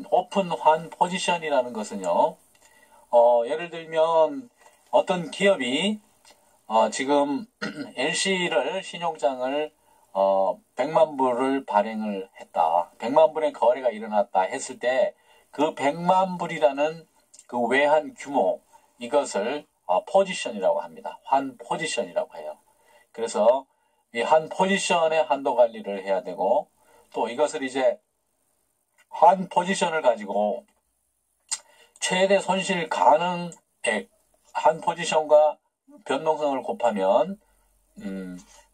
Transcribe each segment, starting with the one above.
오픈 환 포지션이라는 것은요, 예를 들면 어떤 기업이 지금 LC를 신용장을 100만 불을 발행을 했다. 100만 불의 거래가 일어났다 했을 때 그 100만 불이라는 그 외환 규모 이것을 포지션이라고 합니다. 환 포지션이라고 해요. 그래서 이 한 포지션의 한도 관리를 해야 되고 또 이것을 이제 한 포지션을 가지고 최대 손실 가능액 한 포지션과 변동성을 곱하면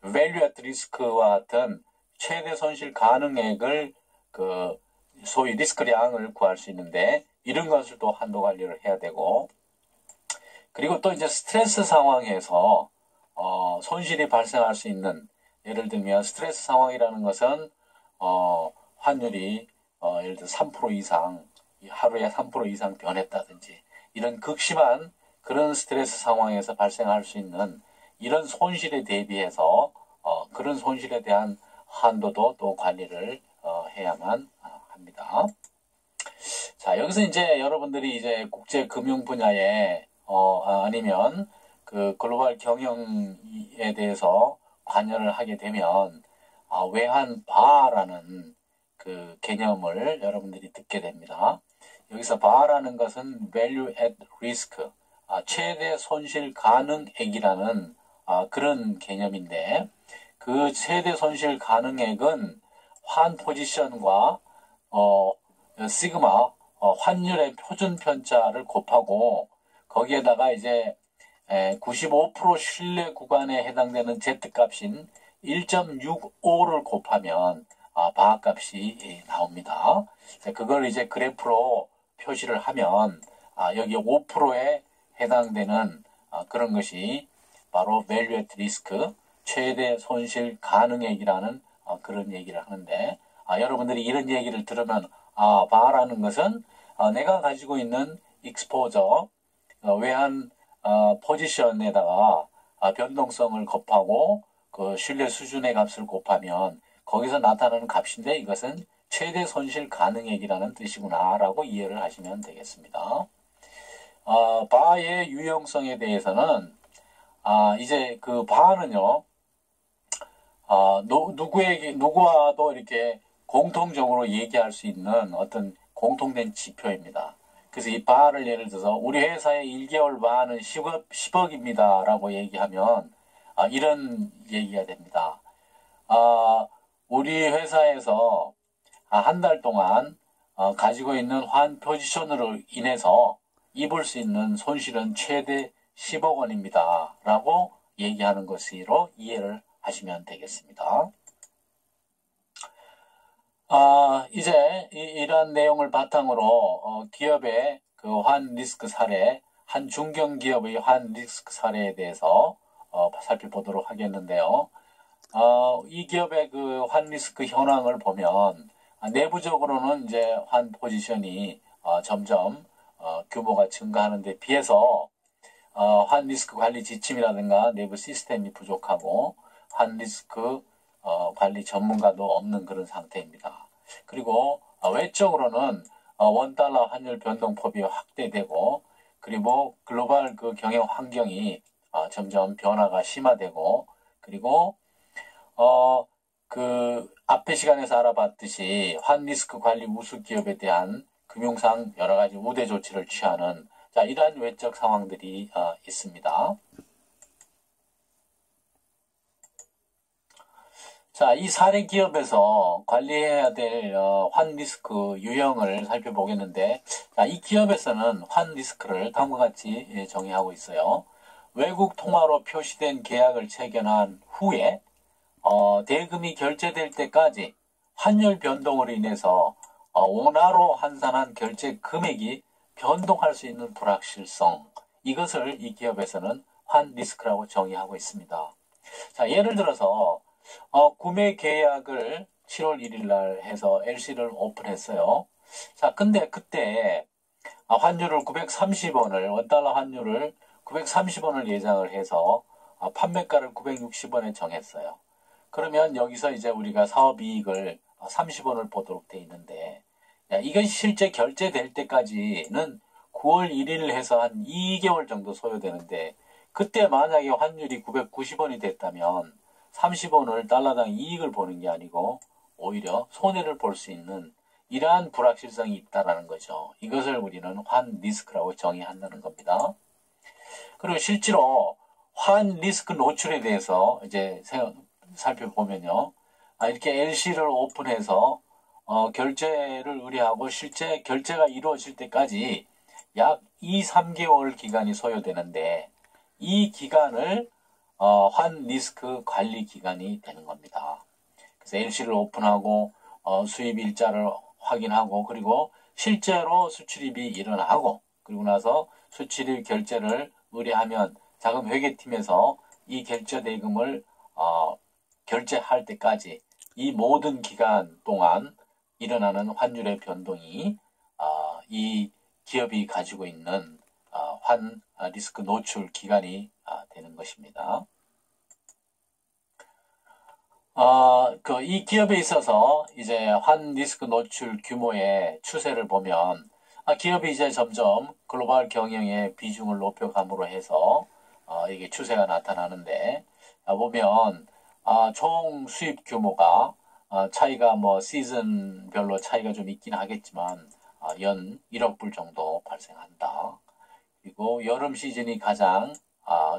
value at risk와 같은 최대 손실 가능액을 그 소위 리스크량을 구할 수 있는데 이런 것을 또 한도 관리를 해야 되고 그리고 또 이제 스트레스 상황에서 손실이 발생할 수 있는 예를 들면 스트레스 상황이라는 것은 환율이 예를 들어 3% 이상 하루에 3% 이상 변했다든지 이런 극심한 그런 스트레스 상황에서 발생할 수 있는 이런 손실에 대비해서 그런 손실에 대한 한도도 또 관리를 해야만 합니다. 자, 여기서 이제 여러분들이 이제 국제 금융 분야에 아니면 그 글로벌 경영에 대해서 관여를 하게 되면 외환바라는 그 개념을 여러분들이 듣게 됩니다. 여기서 바라는 것은 value at risk, 최대 손실 가능액이라는 그런 개념인데 그 최대 손실 가능액은 환 포지션과 시그마 환율의 표준 편차를 곱하고 거기에다가 이제 95% 신뢰 구간에 해당되는 Z값인 1.65를 곱하면 바 값이 나옵니다. 그걸 이제 그래프로 표시를 하면 여기 5%에 해당되는 그런 것이 바로 value at risk 최대 손실 가능액이라는 그런 얘기를 하는데 여러분들이 이런 얘기를 들으면 바라는 것은 내가 가지고 있는 exposure 외환 포지션에다가 변동성을 곱하고 그 신뢰 수준의 값을 곱하면 거기서 나타나는 값인데 이것은 최대 손실 가능액이라는 뜻이구나 라고 이해를 하시면 되겠습니다. 바의 유용성에 대해서는 이제 그 바는요 누구와도 이렇게 공통적으로 얘기할 수 있는 어떤 공통된 지표입니다. 그래서 이 바를 예를 들어서 우리 회사의 1개월 바는 10억입니다 라고 얘기하면 이런 얘기가 됩니다. 우리 회사에서 한 달 동안 가지고 있는 환 포지션으로 인해서 입을 수 있는 손실은 최대 10억 원입니다 라고 얘기하는 것으로 이해를 하시면 되겠습니다. 이제 이러한 내용을 바탕으로 기업의 그 환 리스크 사례, 한 중견기업의 환 리스크 사례에 대해서 살펴보도록 하겠는데요. 이 기업의 그 환 리스크 현황을 보면 내부적으로는 이제 환 포지션이 점점 규모가 증가하는 데 비해서 환 리스크 관리 지침이라든가 내부 시스템이 부족하고 환 리스크 관리 전문가도 없는 그런 상태입니다. 그리고 외적으로는 원달러 환율 변동폭이 확대되고 그리고 글로벌 그 경영 환경이 점점 변화가 심화되고 그리고 그 앞에 시간에서 알아봤듯이 환 리스크 관리 우수 기업에 대한 금융상 여러 가지 우대 조치를 취하는 이러한 외적 상황들이 있습니다. 자, 이 사례 기업에서 관리해야 될 환 리스크 유형을 살펴보겠는데, 이 기업에서는 환 리스크를 다음과 같이 정의하고 있어요. 외국 통화로 표시된 계약을 체결한 후에 대금이 결제될 때까지 환율 변동으로 인해서 원화로 환산한 결제 금액이 변동할 수 있는 불확실성, 이것을 이 기업에서는 환 리스크라고 정의하고 있습니다. 자, 예를 들어서 구매 계약을 7월 1일 날 해서 LC를 오픈했어요. 자, 근데 그때 환율을 930원을 원달러 환율을 930원을 예상을 해서 판매가를 960원에 정했어요. 그러면 여기서 이제 우리가 사업이익을 30원을 보도록 돼 있는데 이것이 실제 결제될 때까지는 9월 1일 해서 한 2개월 정도 소요되는데, 그때 만약에 환율이 990원이 됐다면 30원을 달러당 이익을 보는 게 아니고 오히려 손해를 볼 수 있는 이러한 불확실성이 있다라는 거죠. 이것을 우리는 환 리스크라고 정의한다는 겁니다. 그리고 실제로 환 리스크 노출에 대해서 이제 살펴보면요. 이렇게 LC를 오픈해서 결제를 의뢰하고 실제 결제가 이루어질 때까지 약 2, 3개월 기간이 소요되는데, 이 기간을 환 리스크 관리 기간이 되는 겁니다. 그래서 LC를 오픈하고 수입 일자를 확인하고, 그리고 실제로 수출입이 일어나고, 그리고 나서 수출입 결제를 의뢰하면 자금 회계팀에서 이 결제 대금을 결제할 때까지 이 모든 기간 동안 일어나는 환율의 변동이 이 기업이 가지고 있는 환 리스크 노출 기간이 되는 것입니다. 이 기업에 있어서 이제 환 리스크 노출 규모의 추세를 보면, 기업이 이제 점점 글로벌 경영의 비중을 높여감으로 해서 이게 추세가 나타나는데, 보면 총 수입 규모가 차이가 뭐 시즌별로 차이가 좀 있긴 하겠지만 연 1억 불 정도 발생한다. 그리고 여름 시즌이 가장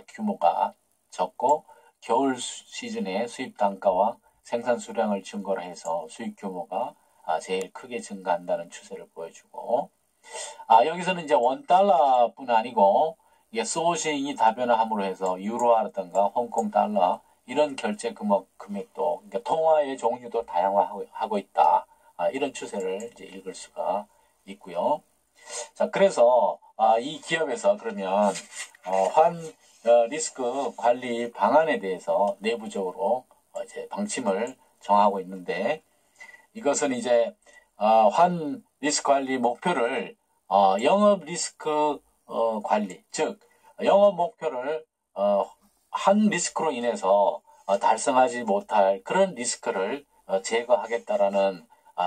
규모가 적고, 겨울 시즌에 수입 단가와 생산 수량을 증거로 해서 수입 규모가 제일 크게 증가한다는 추세를 보여주고, 여기서는 이제 원달러뿐 아니고 이게 소싱이 다변화함으로 해서 유로화라든가 홍콩 달러 이런 결제 금액도, 그러니까 통화의 종류도 다양화하고 있다. 이런 추세를 이제 읽을 수가 있고요. 자, 그래서 이 기업에서 그러면 환 리스크 관리 방안에 대해서 내부적으로 이제 방침을 정하고 있는데, 이것은 이제 환 리스크 관리 목표를 영업 리스크 관리, 즉 영업 목표를 한 리스크로 인해서 달성하지 못할 그런 리스크를 제거하겠다라는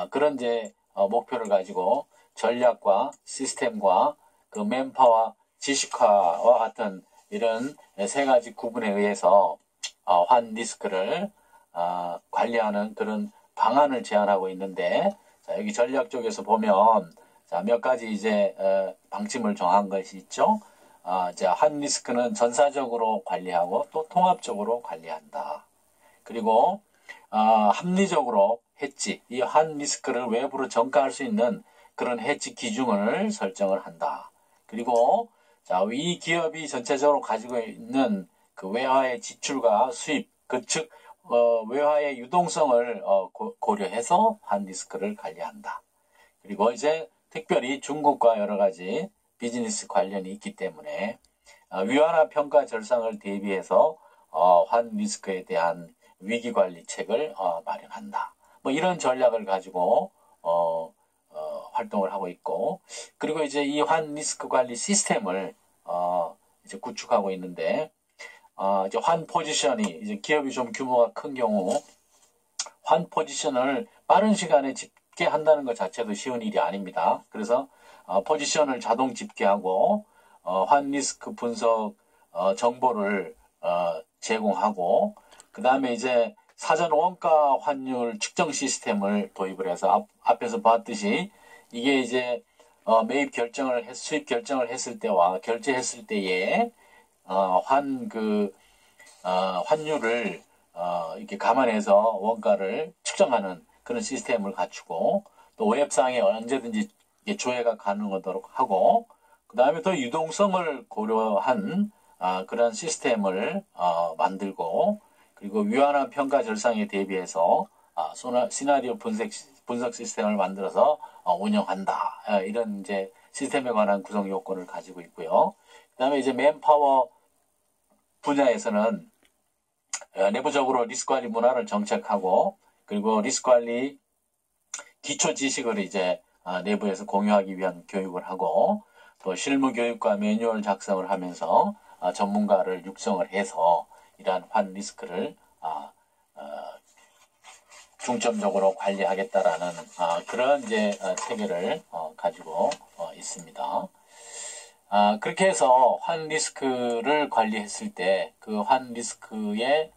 그런 이제 목표를 가지고 전략과 시스템과 그 맨파워, 지식화와 같은 이런 세 가지 구분에 의해서 환 리스크를 관리하는 그런 방안을 제안하고 있는데, 자, 여기 전략 쪽에서 보면 자, 몇 가지 이제 방침을 정한 것이 있죠. 자, 환 리스크는 전사적으로 관리하고 또 통합적으로 관리한다. 그리고 합리적으로 해지, 이 환 리스크를 외부로 전가할 수 있는 그런 해지 기준을 설정을 한다. 그리고 자, 이 기업이 전체적으로 가지고 있는 그 외화의 지출과 수입, 즉 외화의 유동성을 고려해서 환 리스크를 관리한다. 그리고 이제 특별히 중국과 여러 가지 비즈니스 관련이 있기 때문에 위안화 평가 절상을 대비해서 환 리스크에 대한 위기 관리책을 마련한다. 뭐 이런 전략을 가지고 활동을 하고 있고, 그리고 이제 이 환 리스크 관리 시스템을 이제 구축하고 있는데, 이제 환 포지션이 이제 기업이 좀 규모가 큰 경우 환 포지션을 빠른 시간에 집계한다는 것 자체도 쉬운 일이 아닙니다. 그래서 포지션을 자동 집계하고 환 리스크 분석 정보를 제공하고, 그 다음에 이제 사전 원가 환율 측정 시스템을 도입을 해서 앞에서 봤듯이 이게 이제 매입 결정을 수입 결정을 했을 때와 결제했을 때에 환율을 이렇게 감안해서 원가를 측정하는 그런 시스템을 갖추고, 또 웹상에 언제든지 조회가 가능하도록 하고, 그 다음에 더 유동성을 고려한 그런 시스템을 만들고, 그리고 위안화 평가 절상에 대비해서 시나리오 분석 시스템을 만들어서 운영한다. 이런 이제 시스템에 관한 구성 요건을 가지고 있고요. 그 다음에 이제 맨파워 분야에서는 내부적으로 리스크 관리 문화를 정책하고, 그리고 리스크 관리 기초 지식을 이제 내부에서 공유하기 위한 교육을 하고, 또 실무 교육과 매뉴얼 작성을 하면서 전문가를 육성을 해서 이러한 환 리스크를 중점적으로 관리하겠다라는 그런 이제 체계를 가지고 있습니다. 그렇게 해서 환 리스크를 관리했을 때 그 환 리스크의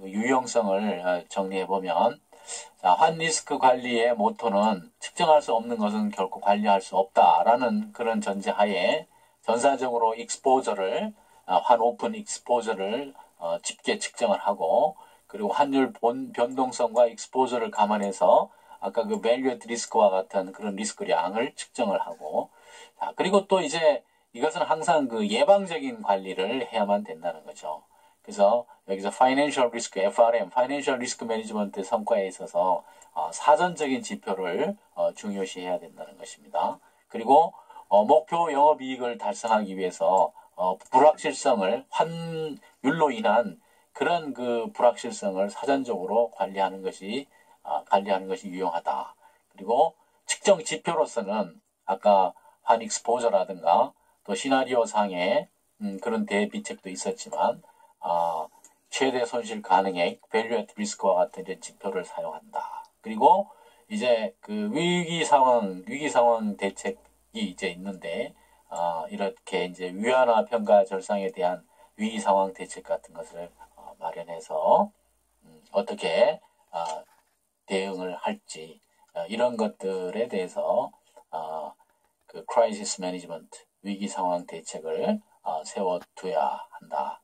유용성을 정리해 보면, 환 리스크 관리의 모토는 측정할 수 없는 것은 결코 관리할 수 없다라는 그런 전제하에 전사적으로 익스포저를 환 오픈 익스포저를 집계 측정을 하고, 그리고 환율 변동성과 익스포저를 감안해서 아까 그 밸류에이트 리스크와 같은 그런 리스크량을 측정을 하고, 그리고 또 이제 이것은 항상 그 예방적인 관리를 해야만 된다는 거죠. 그래서 여기서 Financial Risk, FRM, Financial Risk Management 성과에 있어서 사전적인 지표를 중요시해야 된다는 것입니다. 그리고 목표 영업이익을 달성하기 위해서 불확실성을 환율로 인한 그런 그 불확실성을 사전적으로 관리하는 것이 유용하다. 그리고 측정 지표로서는 아까 환 익스포저라든가 또 시나리오 상의 그런 대비책도 있었지만 최대 손실 가능액, 밸류에이트 리스크와 같은 이런 지표를 사용한다. 그리고 이제 그 위기 상황 대책이 이제 있는데 이렇게 이제 위안화 평가 절상에 대한 위기 상황 대책 같은 것을 마련해서 어떻게 대응을 할지 이런 것들에 대해서 그 크라이시스 매니지먼트 위기 상황 대책을 세워둬야 한다.